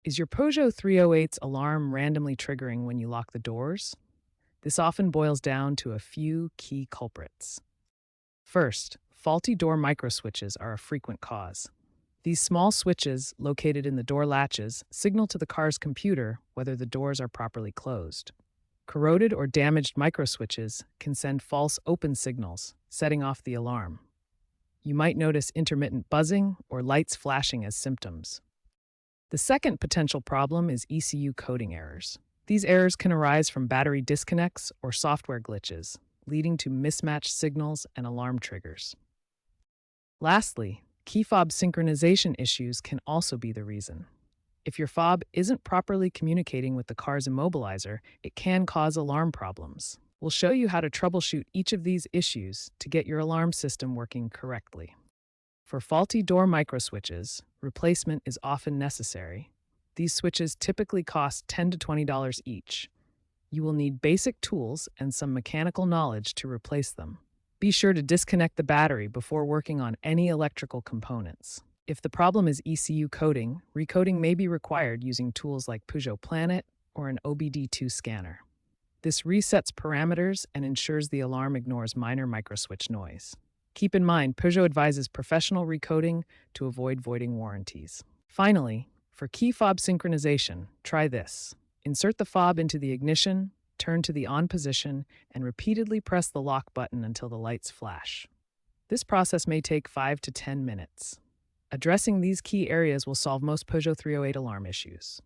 Is your Peugeot 308's alarm randomly triggering when you lock the doors? This often boils down to a few key culprits. First, faulty door microswitches are a frequent cause. These small switches, located in the door latches, signal to the car's computer whether the doors are properly closed. Corroded or damaged microswitches can send false open signals, setting off the alarm. You might notice intermittent buzzing or lights flashing as symptoms. The second potential problem is ECU coding errors. These errors can arise from battery disconnects or software glitches, leading to mismatched signals and alarm triggers. Lastly, key fob synchronization issues can also be the reason. If your fob isn't properly communicating with the car's immobilizer, it can cause alarm problems. We'll show you how to troubleshoot each of these issues to get your alarm system working correctly. For faulty door microswitches, replacement is often necessary. These switches typically cost $10 to $20 each. You will need basic tools and some mechanical knowledge to replace them. Be sure to disconnect the battery before working on any electrical components. If the problem is ECU coding, recoding may be required using tools like Peugeot Planet or an OBD2 scanner. This resets parameters and ensures the alarm ignores minor microswitch noise. Keep in mind, Peugeot advises professional recoding to avoid voiding warranties. Finally, for key fob synchronization, try this. Insert the fob into the ignition, turn to the on position, and repeatedly press the lock button until the lights flash. This process may take 5 to 10 minutes. Addressing these key areas will solve most Peugeot 308 alarm issues.